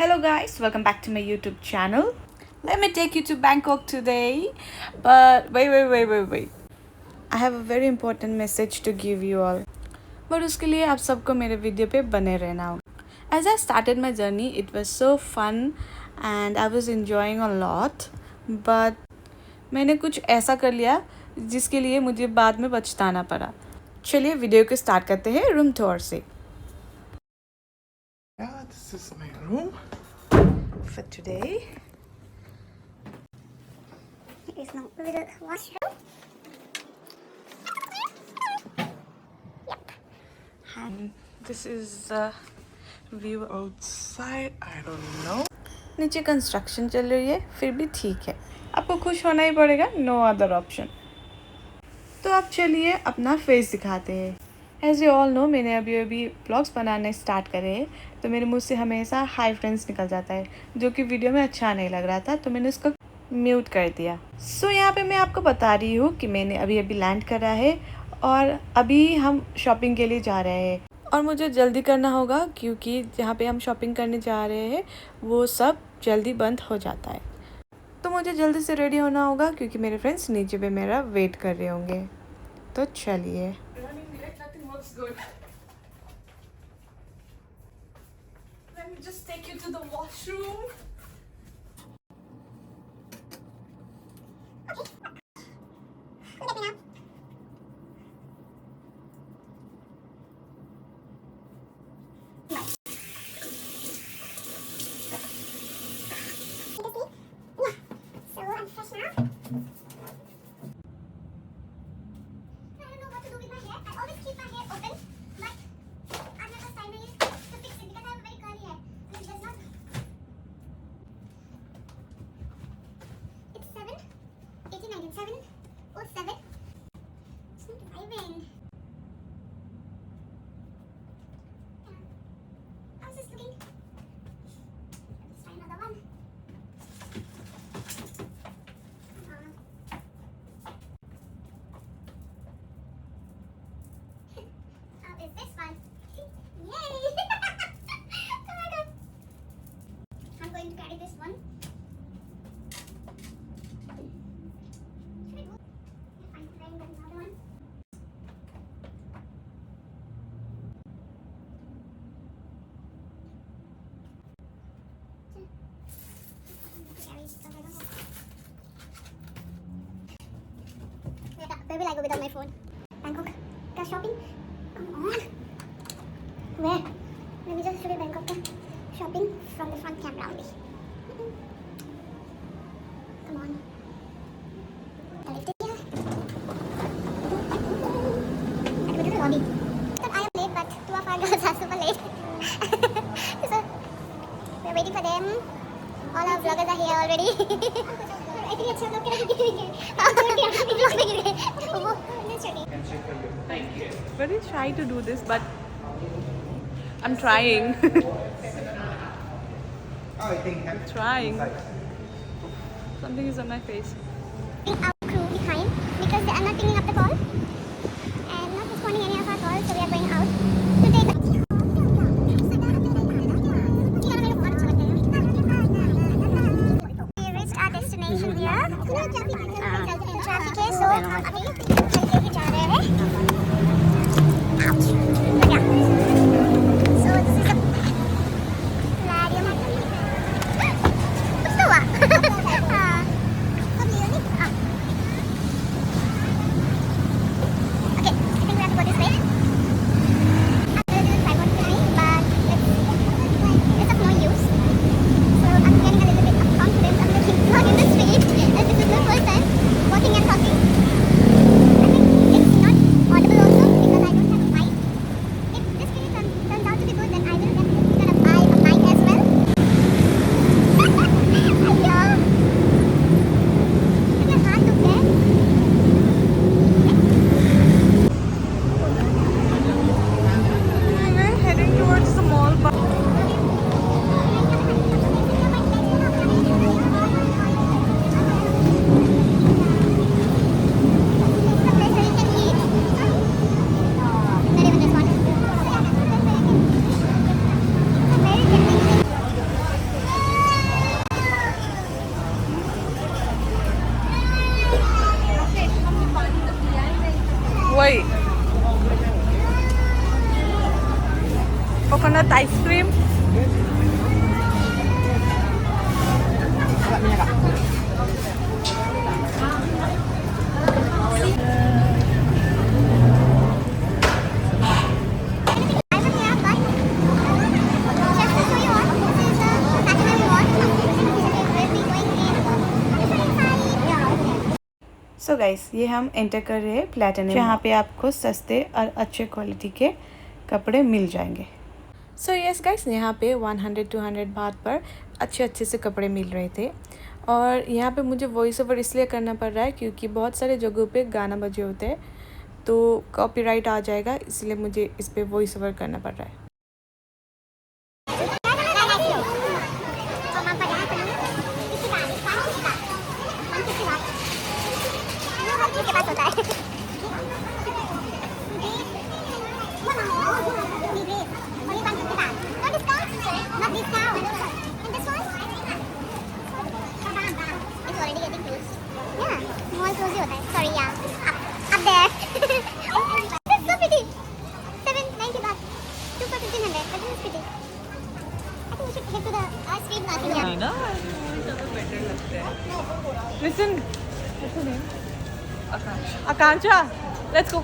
Hello guys, welcome back to my YouTube channel. Let me take you to Bangkok today. But wait. I have a very important message to give you all. But उसके लिए आप सबको मेरे video पे बने रहना होगा. As I started my journey, it was so fun and I was enjoying a lot. But मैंने कुछ ऐसा कर लिया जिसके लिए मुझे बाद में पछताना पड़ा. चलिए वीडियो को स्टार्ट करते हैं रूम टूर से. Yeah, this is my room For today. Here is my little washroom. And this is the view outside. I don't know. नीचे कंस्ट्रक्शन चल रही है फिर भी ठीक है, आपको खुश होना ही पड़ेगा, नो अदर ऑप्शन. तो अब चलिए अपना फेस दिखाते हैं. एज यू ऑल नो, मैंने अभी ब्लॉग्स बनाने स्टार्ट करे हैं तो मेरे मुंह से हमेशा हाई फ्रेंड्स निकल जाता है जो कि वीडियो में अच्छा नहीं लग रहा था, तो मैंने उसको म्यूट कर दिया. सो यहाँ पे मैं आपको बता रही हूँ कि मैंने अभी लैंड करा है और अभी हम शॉपिंग के लिए जा रहे हैं. और मुझे जल्दी करना होगा क्योंकि जहाँ पे हम शॉपिंग करने जा रहे हैं वो सब जल्दी बंद हो जाता है. तो मुझे जल्दी से रेडी होना होगा क्योंकि मेरे फ्रेंड्स नीचे पे मेरा वेट कर रहे होंगे. तो चलिए. Let me just take you to the washroom. So I'm fresh now. I don't know what to do with my hair. I always keep my hair open, but I've never time I use to fix it because I have very curly hair. And it does not. It's 7, 18, 19, 7, oh 7. It's not driving. I was just looking. Let's try another one. How is this one? Yay! Oh my god! I'm going to carry this one. Should I go? I'm trying another one. Where will I go without my phone? Bangkok. Car shopping? Come on. Where? Let me just show you Bangkok car shopping from the front camera only. Come on. I lift it here. And go to the lobby. I am late, but two of our girls are super late. So, we're waiting for them. All our vloggers are here already. इतनी अच्छा लोग क्या करेंगे? Blog करेंगे. वो let's check. Very shy to do this, but I'm trying. Trying. Something is on my face. Our crew behind because they are not picking up the call and not responding any of our calls, so we are going out to take We reached our destination here. Traffic है, so हम अभी चलते ही जा रहे हैं. Ouch. Yeah. So this is a Plarium. कुछ तो हुआ. Okay, I think we have to go this way. I'm gonna do the sidewalk behind, but it's of no use. So I'm getting a little bit of confidence. I'm looking vlog in the street, and this is my first time walking and talking. I think it's not audible. So guys, ये हम enter कर रहे हैं platinum, जहाँ पे आपको सस्ते और अच्छे क्वालिटी के कपड़े मिल जाएंगे। सो यस गाइस, यहाँ पे 100-200 बात पर अच्छे से कपड़े मिल रहे थे। और यहाँ पे मुझे वॉइस ओवर इसलिए करना पड़ रहा है क्योंकि बहुत सारे जगहों पे गाना बजे होते हैं, तो कॉपीराइट आ जाएगा, इसलिए मुझे इस पर वॉइस ओवर करना पड़ रहा है। Listen, what's her name? Akansha. Let's go.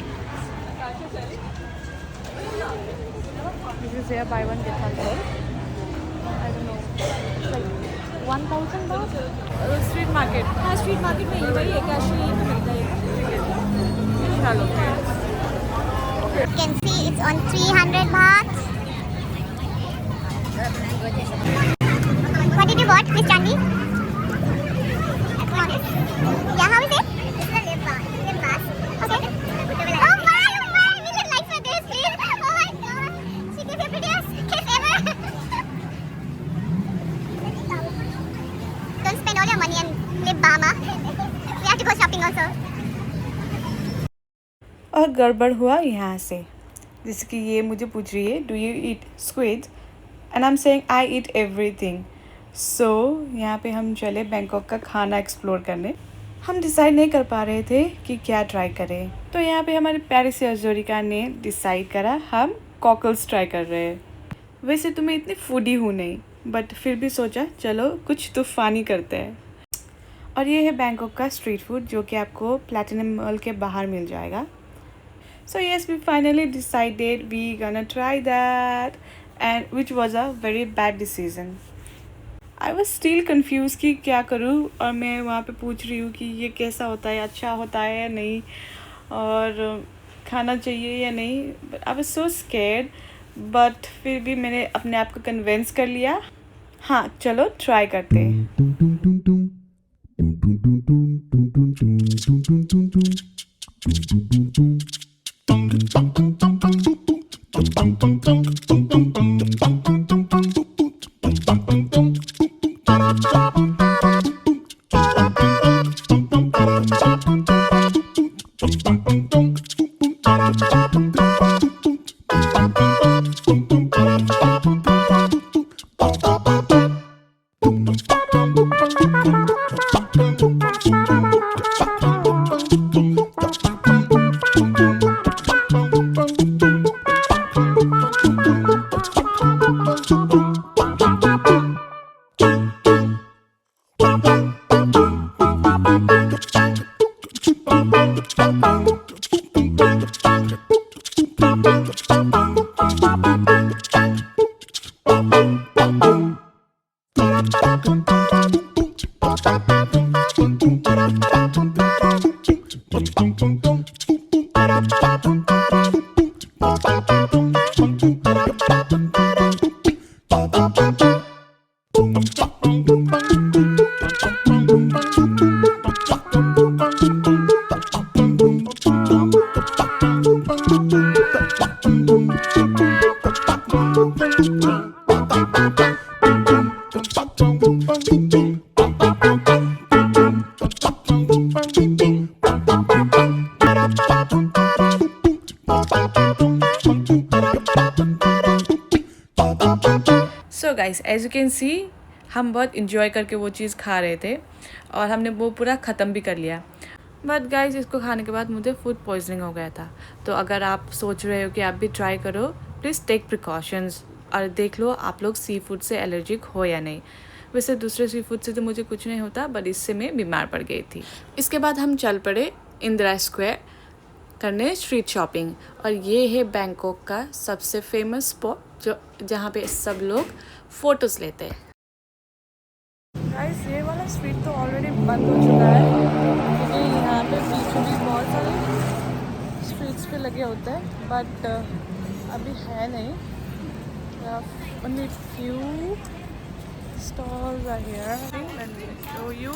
This is here, buy one get one sale. I don't know. It's like 1,000 baht. Street market. हाँ स्ट्रीट मार्केट में वही है, कैश यहीं पे मिलता है। चलो। You can see it's on 300 baht. What did you bought, Miss Chandy? Yeah, how is it? It's a lip balm. Lip mask. Okay. Oh my, we should like for this, please. Oh my god. She gave you prettiest kiss ever. Don't spend all your money on lip balm, huh? We have to go shopping also. और गड़बड़ हुआ यहाँ से, जैसे कि ये मुझे पूछ रही है, do you eat squid, and I am saying I eat everything. So यहाँ पे हम चले बैंकॉक का खाना एक्सप्लोर करने। हम डिसाइड नहीं कर पा रहे थे कि क्या ट्राई करें, तो यहाँ पे हमारे प्यारे से अजोरिका ने डिसाइड करा हम कॉकल्स ट्राई कर रहे हैं। वैसे तो मैं इतनी फूडी हूँ नहीं, बट फिर भी सोचा चलो कुछ तूफ़ानी करते हैं। और ये है बैंकॉक का स्ट्रीट फूड, जो कि आपको प्लैटिनम मॉल के बाहर मिल जाएगा। So yes, we finally decided we gonna try that, and which was a very bad decision. I was still confused कि क्या करूँ, और मैं वहाँ पे पूछ रही हूँ कि ये कैसा होता है, अच्छा होता है या नहीं, और खाना चाहिए या नहीं। But I was so scared, but फिर भी मैंने अपने आप को कन्विंस कर लिया। हाँ चलो ट्राई करते हैं। So guys, as you can see हम बहुत इंजॉय करके वो चीज़ खा रहे थे और हमने वो पूरा ख़त्म भी कर लिया। बट गाइस, इसको खाने के बाद मुझे फूड पॉइजनिंग हो गया था। तो अगर आप सोच रहे हो कि आप भी ट्राई करो, प्लीज़ टेक प्रिकॉशंस और देख लो आप लोग सी फूड से एलर्जिक हो या नहीं। वैसे दूसरे सी फूड से तो मुझे कुछ नहीं होता, बट इससे मैं बीमार पड़ गई थी। इसके बाद हम चल पड़े इंदिरा स्क्वायर करने स्ट्रीट शॉपिंग, और ये है बैंकॉक का सबसे फेमस स्पॉट जहाँ पे सब लोग फ़ोटोज़ लेते हैं। गाइस, ये वाला स्ट्रीट तो ऑलरेडी बंद हो चुका है क्योंकि यहाँ पे बीचों बीच बहुत सारे स्ट्रीट्स पे लगे होते हैं, बट अभी है नहीं. Only few stalls are here. Let me show you.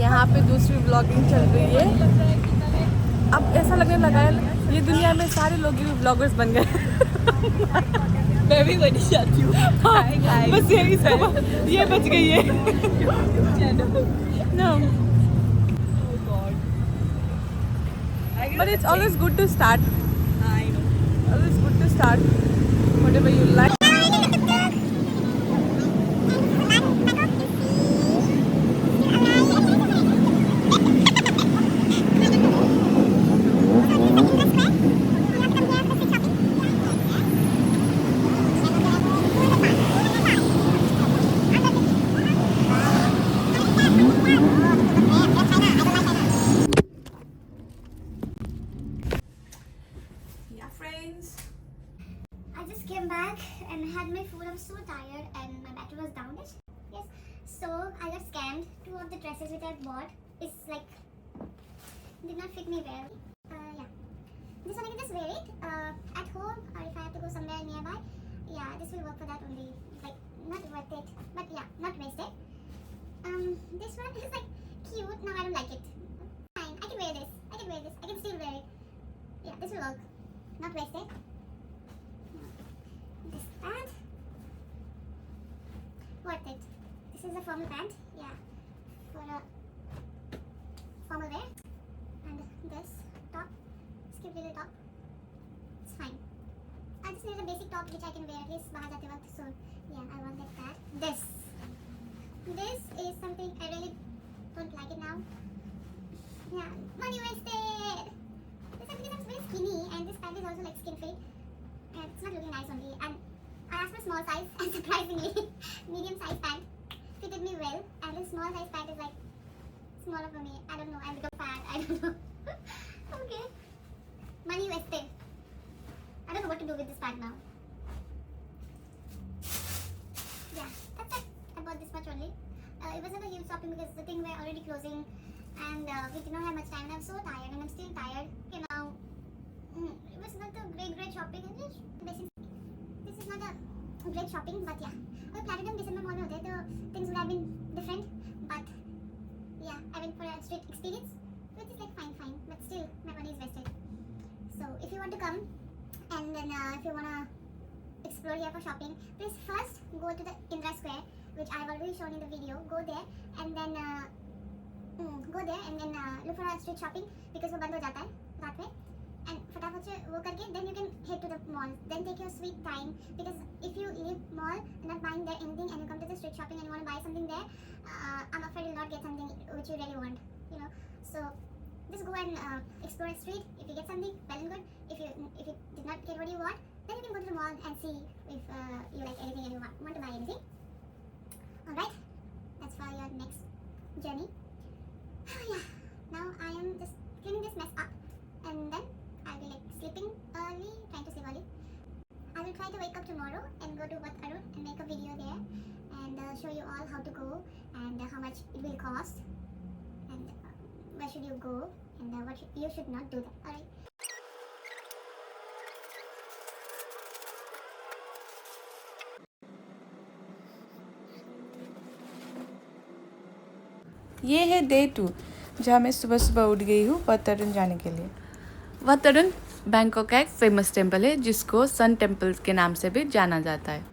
यहाँ पे दूसरी ब्लॉगिंग चल रही है. अब ऐसा लगने लगा है ये दुनिया में सारे लोग ही ब्लॉगर्स बन गए. मैं भी वही चाहती हूँ. बस यही सब, ये बच गई है. No. But it's always good to start. I know. Always good to start whatever you like. Yeah, friends. I just came back and had my food. I'm so tired and my battery was down. Yes. So I got scammed. Two of the dresses which I bought is like did not fit me well. Yeah. This one I can just wear it at home or if I have to go somewhere nearby. Yeah, this will work for that only. Like not worth it, but yeah, not wasted. This one is like cute. No, I don't like it. Fine, I can wear this. I can wear this. I can still wear it. Yeah, this will work. Not wasted. This pant. Worth it. This is a formal pant. Yeah. For a formal wear. And this top. Skip little top. It's fine. I just need a basic top which I can wear at least bahar jate waqt. So yeah, I wanted that. This. This is something I really don't like it now. Yeah. Money wasted. This is because I'm very skinny and this pant is also like skin fit. And it's not looking nice only. And I asked for small size and surprisingly medium size pant fitted me well. And this small size pant is like smaller for me. I don't know. I become fat. I don't know. Okay. Money wasted. I don't know what to do with this pant now. Yeah, that's it. I bought this much only. It wasn't a huge shopping because the thing were already closing and we did not have much time and I'm so tired and I'm still tired. Okay, now it was not a great shopping. This is not a great shopping, but yeah. अगर Platinum December mall में होते तो things would have been different. But yeah, I went for a street experience, which is like fine, but still my money is wasted. So if you want to come and then if you wanna explore here for shopping, please first go to the Indra Square, which I've already shown in the video. Go there and then look for a street shopping because वो बंद हो जाता है रात में. And फटाफट से वो करके then you can head to the mall. Then take your sweet time because if you leave mall and not buying there anything and you come to the street shopping and you want to buy something there, I'm afraid you'll not get something which you really want. You know, so just go and explore a street. If you get something, well and good. If you did not get what you want, then you can go to the mall and see if you like anything and you want to buy anything. Alright, that's for your next journey. Yeah, now I am just cleaning this mess up and then I'll be like sleeping early, trying to sleep early. I will try to wake up tomorrow and go to Wat Arun and make a video there and show you all how to go and how much it will cost and where should you go and what you should not do that. Alright. ये है day 2 जहाँ मैं सुबह सुबह उठ गई हूँ वत अरुण जाने के लिए. वत अरुण बैंकॉक का एक फेमस टेम्पल है जिसको सन टेम्पल के नाम से भी जाना जाता है.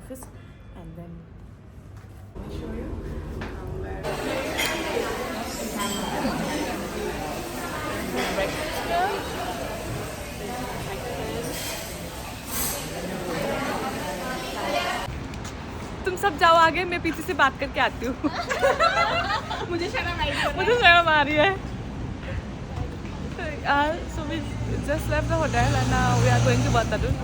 office, and then तुम सब जाओ आगे, मैं पीछे से बात करके आती हूँ। मुझे शर्म आ रही है। So we just left the hotel and now we are going to Batadun.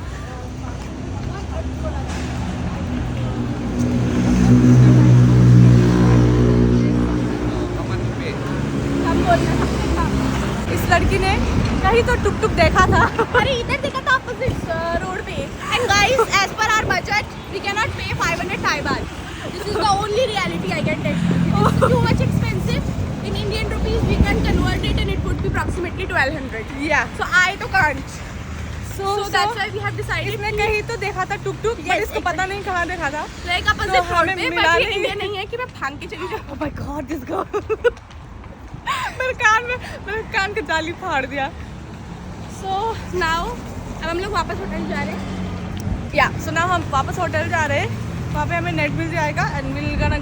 इस लड़की ने कहीं तो टुक टुक देखा था। अरे इधर देखा था ऑपोजिट रोड पे। And guys, as per our budget we can not pay 500 Thai baht. This is the only reality I can tell you. It is too much expensive. In Indian rupees we can convert it and it would be approximately 1200. Yeah. So I तो can't. So that's why we have decided. इसने कहीं तो देखा था टुक टुक, but इसको पता नहीं कहाँ देखा था। लाइक अपन तो से फ्रॉड हमें पे, मिला बट ये नहीं। इंडिया नहीं है कि मैं भाग के चली जाऊँ। Oh my God, this girl. मेरे कान का जाली फाड़ दिया। So now अब हम लोग वापस होटल जा रहे हैं। या सो नाउ हम वापस होटल जा रहे हैं। वहाँ पे हमें नेट मिल जाएगा and will gonna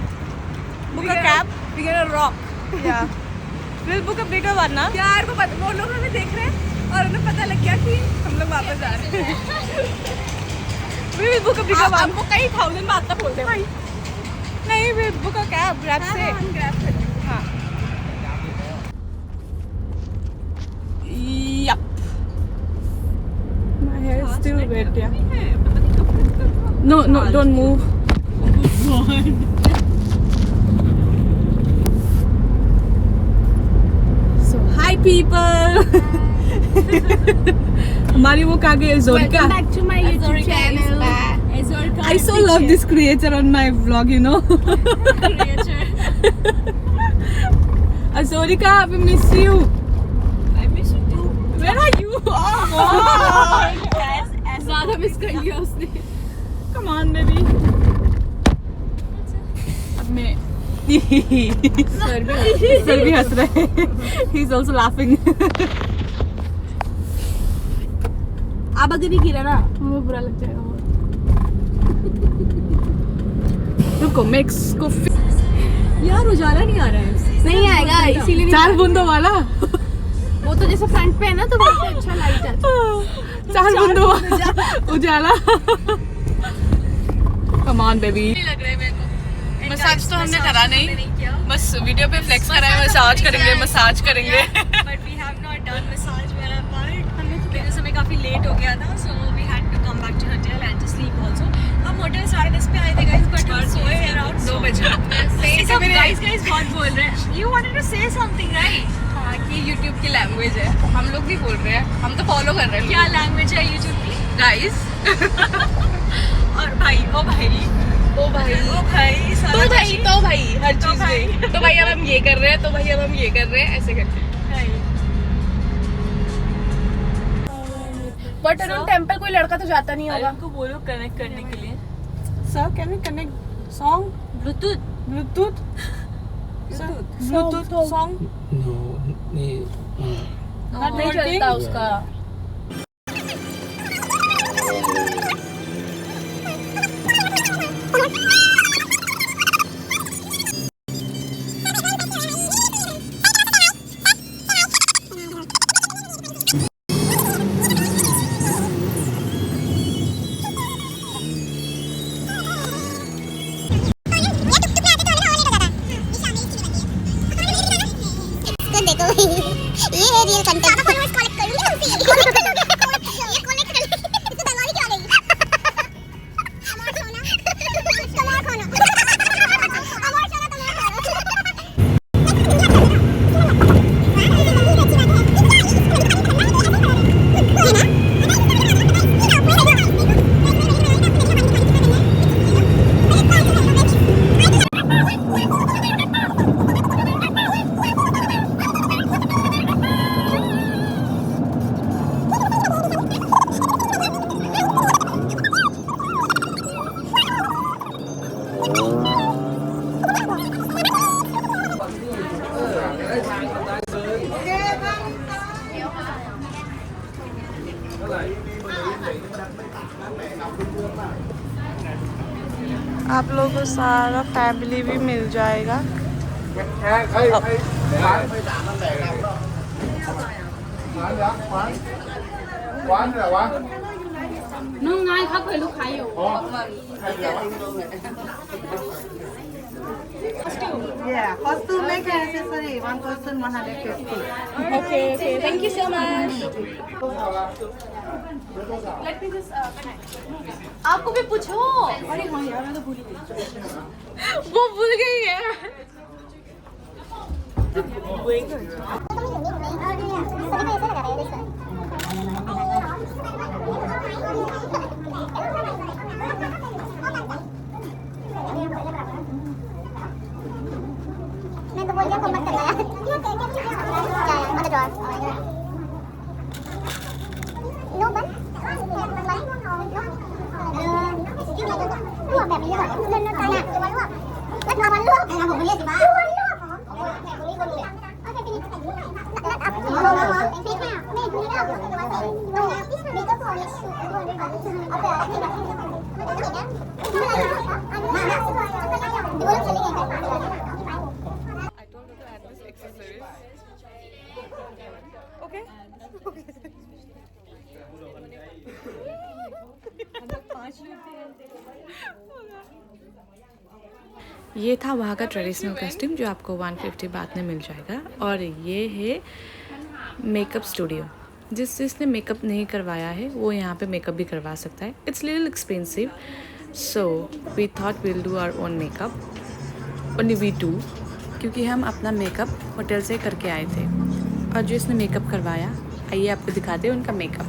book a cab, we gonna rock. या will book a bigger one ना। यार वो लोग हमें देख रहे हैं और उन्हें पता लग गया कि हम लोग वापस जा रहे हैं। We will book a bigger one. हमको कई 1000 बात का बोलते हैं भाई। नहीं, will book a cab Grab से। हम ग्रैब कर लेंगे। हाँ। Yup. My hair is still wet, yeah. No, don't move. So, hi people. हमारी वो कहाँ गई जोरिका? Welcome back to my YouTube channel. I so love this creator on my vlog, you know. Azorika, we miss you. I miss you too. Where are you? Oh, ज़्यादा miss कर लिया उसने। come on, baby. अब मैं sir भी हंस रहे हैं. He's also laughing. अब अगर ये गिरा ना हमें बुरा लग जाएगा बहुत। रुको मैं इसको यार उजाला नहीं आ रहा है। नहीं आएगा इसीलिए नहीं। 4 बूंदों वाला. वो तो जैसे फ्रंट पे है ना तो वैसे अच्छा लाइट आता है। 4 बूंदों वाला उजाला. Come on, baby. लग रहा है मेरे को। मसाज तो हमने करा नहीं, बस वीडियो पे फ्लेक्स करा है. मसाज करेंगे. But we have not done massage where apart because हमें काफी लेट हो गया था, so we had to come back to hotel and to sleep also. हम होटल 10:30 पे आए थे guys, but हम सोए around 2 बजे. सब guys बहुत बोल रहे हैं. You wanted to say something, right? हाँ कि YouTube की लैंग्वेज है, हम लोग भी बोल रहे हैं, हम तो फॉलो कर रहे हैं. क्या लैंग्वेज है YouTube की? गाइस और भाई, ओ भाई, ओ भाई सारा तो भाई हर तो चीज भाई। में. तो भाई अब हम ये कर रहे हैं, तो भाई अब हम ये कर रहे हैं, ऐसे करके. बट अरुण टेम्पल कोई लड़का तो जाता नहीं होगा। उनको बोलो कनेक्ट करने के लिए. Sir, can we connect song? Bluetooth. Bluetooth song? No, Not नहीं working? चलता उसका। देखो ये है रियल कंटेंट. फॉलोअर्स कलेक्ट कर लूंगी हमसे. ये कलेक्ट कर ले. इसको दलवाली क्या लेगी? हमारा सोना तुम्हारा खाना. हमारा सोना तुम्हारा आप लोगों को सारा फैमिली भी मिल जाएगा. Yeah, costume make accessory, one person 150. Okay, thank you so much. Let me just आपको भी पूछो. अरे हाँ यार मैं तो भूल गई. वो भूल गई है. मैं तो बोल दिया मत करना यार. क्या यार no बनลวกแบบนี้ก่อนเลื่อนๆไปนะแล้วทำมันลวกผมเรียกสิบ้าลวกโอเคพี่แล้วอัพพี่ค่ะแม่พี่แล้วนี่ก็พอนี่เอาไปที่แบบมันจะเห็นนะมาดูว่าจะเล่นยังไง I told her to add this accessories. Okay. ये था वहाँ का ट्रेडिशनल कस्टम जो आपको 150 बात में मिल जाएगा. और ये है मेकअप स्टूडियो. जिसने मेकअप नहीं करवाया है वो यहाँ पे मेकअप भी करवा सकता है. It's little expensive, so we thought will do our own makeup. Only we two, क्योंकि हम अपना मेकअप होटल से करके आए थे. और जो इसने मेकअप करवाया, आइए आपको दिखाते हैं उनका मेकअप.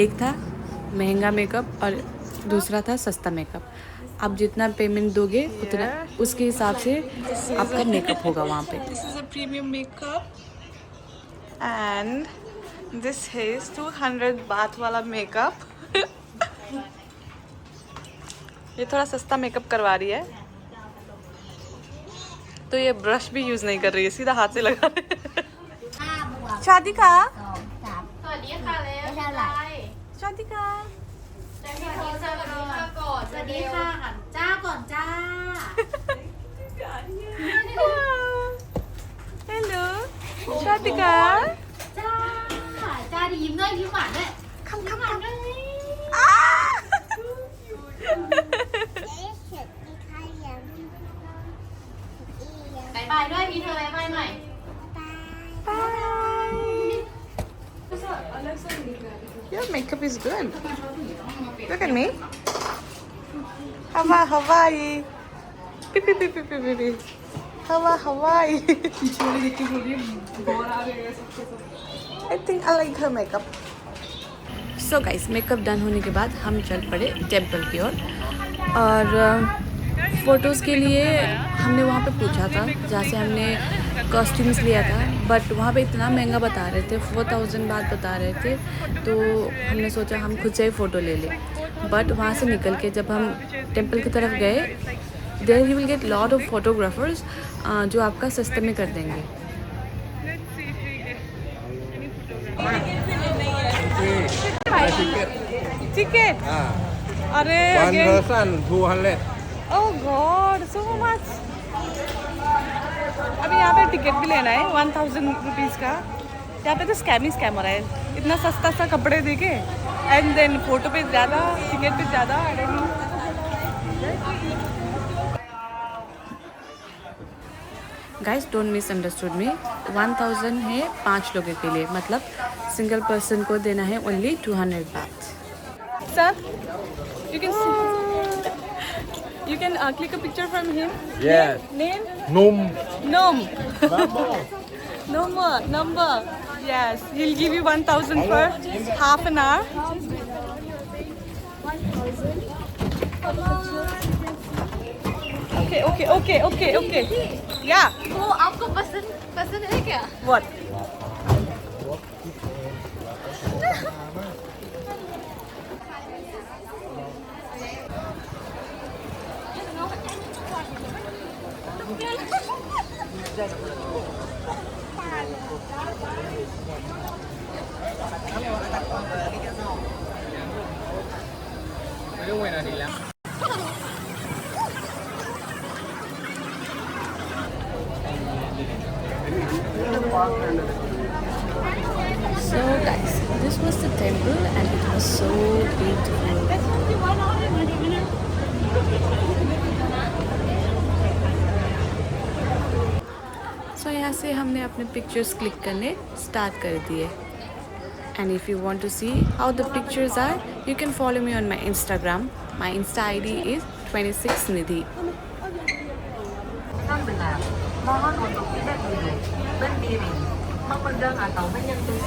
एक था महंगा मेकअप और दूसरा था सस्ता मेकअप. आप जितना पेमेंट दोगे उतना उसके हिसाब से आपका मेकअप होगा वहाँ पे. This is a premium makeup and this is 200 बात वाला मेकअप. ये थोड़ा सस्ता मेकअप करवा रही है, तो ये ब्रश भी यूज नहीं कर रही है, सीधा हाथ से लगा रही है. शादी का शादी का สวัสดีค่ะจ้าก่อนจ้า Hello ชาติกา จ้าจ้าดียิ้มด้วยยิ้มหวานด้วย come หวานด้วย บายบายด้วยมีเธอบายบายหน่อย Your makeup is good. Look at me. Hawaii. Beep, beep, beep, beep, beep, beep. Hawaii. I think I like her makeup. So guys, makeup done होने के बाद हम चल पड़े टेम्पल की ओर. और फ़ोटोज़ के लिए हमने वहाँ पे पूछा था जहाँ से हमने कॉस्ट्यूम्स लिया था, बट वहाँ पे इतना महंगा बता रहे थे, 4000 बात बता रहे थे. तो हमने सोचा हम खुद से ही फ़ोटो ले लें. बट वहाँ से निकल के जब हम टेम्पल की तरफ गए, there you will get lot of photographers जो आपका सस्ते में कर देंगे. टिकट अरे One person 200. ओह गॉड सो मच. अभी यहाँ पे टिकट भी लेना है 1000 रुपीज़ का. यहाँ पे तो स्कैम ही स्कैम हो रहा है. इतना सस्ता सा कपड़े देके एंड देन फोटो पे ज़्यादा, टिकट पे ज़्यादा. I don't know. Guys don't misunderstood me. 1000 है 5 लोगों के लिए, मतलब सिंगल पर्सन को देना है ओनली 200 बात. Sir you can click a picture from him. Yes. Name? Num. Nom. Number. Yes. He'll give you 1000 for half an hour. Okay. Yeah. वो आपको पसंद है क्या? What? this was the temple and it was so beautiful. So यहाँ से हमने अपने pictures click करने स्टार्ट कर दिए. And if you want to see how the pictures are, you can follow me on my Instagram. My Insta ID is 26nidhi.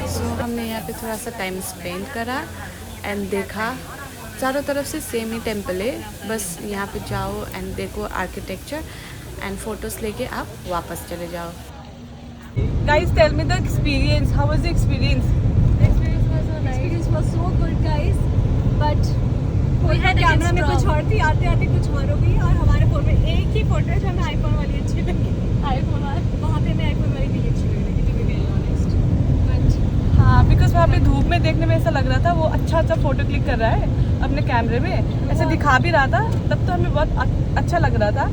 So हमने यहाँ पे थोड़ा सा टाइम स्पेंड करा एंड देखा. चारों तरफ से सेम ही टेम्पल है, बस यहाँ पे जाओ एंड देखो आर्किटेक्चर एंड फोटोज लेके आप वापस चले जाओ. Guys, tell me the experience. How was the experience? Experience was so good, guys. But camera में कुछ और थी, आते आते कुछ और हो गई और हमारे फोन में एक ही फोटो है जो हमें आईफोन वाली अच्छी लगी. आईफोन वहाँ पे हमें आईफोन वाली नहीं अच्छी लगी, to be very honest. But हाँ, बिकॉज वहाँ पे धूप में देखने में ऐसा लग रहा था वो अच्छा फोटो क्लिक कर रहा है अपने कैमरे में, ऐसे दिखा भी रहा था, तब तो हमें बहुत अच्छा लग रहा था.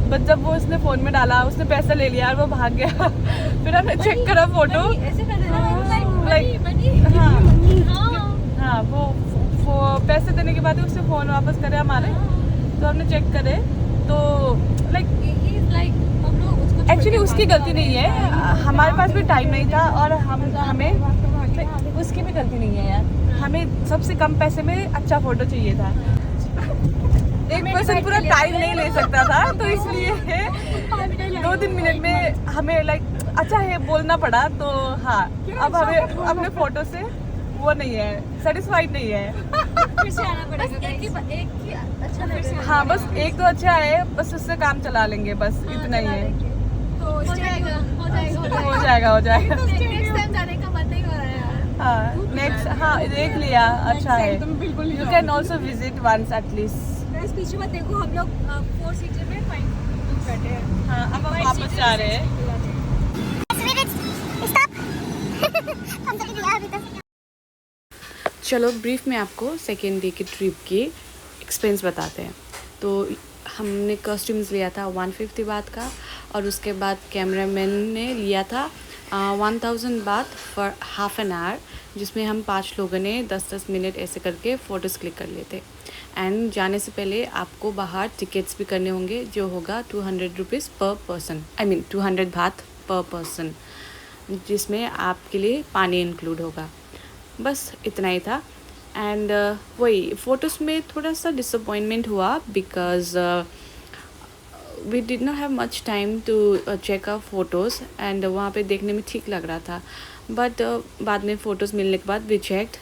बट जब वो उसने फ़ोन में डाला, उसने पैसा ले लिया और वो भाग गया. फिर हमने चेक करा फोटो. ऐसे कर रहा है हाँ, वो पैसे देने के बाद उसने फ़ोन वापस करे हमारे, तो हमने चेक करे तो लाइक एक्चुअली उसकी गलती नहीं है, हमारे पास भी टाइम नहीं था और हमें उसकी भी गलती नहीं है यार. हमें सबसे कम पैसे में अच्छा फ़ोटो चाहिए था. एक पर्सन पूरा टाइम नहीं ले सकता था, तो इसलिए 2-3 मिनट में हमें लाइक अच्छा है बोलना पड़ा. तो हाँ, अब हमें अपने फ़ोटो से वो नहीं है, सेटिस्फाइड नहीं है. फिर से आना पड़ेगा. एक ही अच्छा लग रहा है. हाँ, बस एक तो अच्छा है, बस उससे काम चला लेंगे, बस इतना ही है. तो हो जाएगा. हो जाएगा. नेक्स्ट टाइम जाने का मन नहीं हो रहा है यार. हाँ, नेक्स्ट, हाँ देख लिया, अच्छा है. You can also visit once at least. पीछे मत देखो, हम लोग 4 सीटर में 5 बैठे हैं. हाँ, अब हम वापस जा रहे हैं. चलो ब्रीफ में आपको सेकेंड डे की ट्रिप की एक्सपेंस बताते हैं. तो हमने कॉस्ट्यूम्स लिया था 150 बात का, और उसके बाद कैमरामैन ने लिया था 1000 बात फॉर हाफ एन आवर, जिसमें हम 5 लोगों ने 10-10 मिनट ऐसे करके फ़ोटोज़ क्लिक कर लिए थे. एंड जाने से पहले आपको बाहर टिकट्स भी करने होंगे, जो होगा 200 रुपीज़ पर पर्सन, आई मीन 200 बात पर पर्सन, जिसमें आपके लिए पानी इंक्लूड होगा. बस इतना ही था. एंड वही फ़ोटोज़ में थोड़ा सा डिसअपॉइंटमेंट हुआ, because we did not have much time to check our photos. And वहाँ पे देखने में ठीक लग रहा था, बट बाद में फ़ोटोज़ मिलने के बाद वी चेक्ड,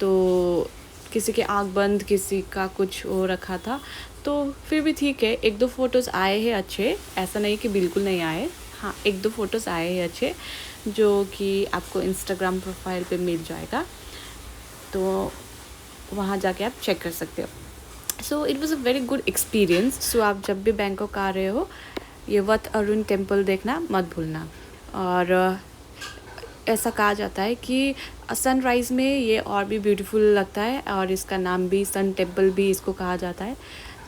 तो किसी के आँख बंद, किसी का कुछ हो रखा था. तो फिर भी ठीक है, 1-2 फ़ोटोज़ आए हैं अच्छे, ऐसा नहीं कि बिल्कुल नहीं आए. हाँ, 1-2 फ़ोटोज़ आए हैं अच्छे, जो कि आपको इंस्टाग्राम प्रोफाइल पे मिल जाएगा, तो वहाँ जाके आप चेक कर सकते हो. So it was a very good experience. So आप जब भी बैंकॉक आ रहे हो, ये वत अरुण टेम्पल देखना मत भूलना. और ऐसा कहा जाता है कि सनराइज़ में ये और भी ब्यूटीफुल लगता है, और इसका नाम भी सन टेम्पल भी इसको कहा जाता है.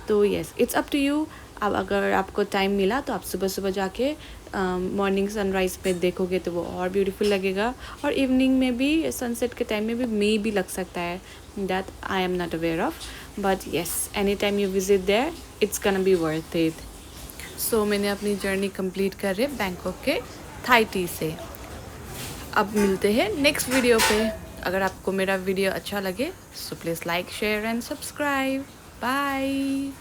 तो yes, it's up to you. अब अगर आपको टाइम मिला तो आप सुबह सुबह जाके मॉर्निंग सनराइज़ में देखोगे तो वो और ब्यूटीफुल लगेगा. और इवनिंग में भी, सनसेट के टाइम में भी मे भी लग सकता है, that I am not aware of. But yes, any time you visit there, it's gonna be worth it. So मैंने अपनी जर्नी कंप्लीट कर रहे बैंकॉक के थाई टी से. अब मिलते हैं नेक्स्ट वीडियो पे. अगर आपको मेरा वीडियो अच्छा लगे, so please like, share and subscribe. Bye.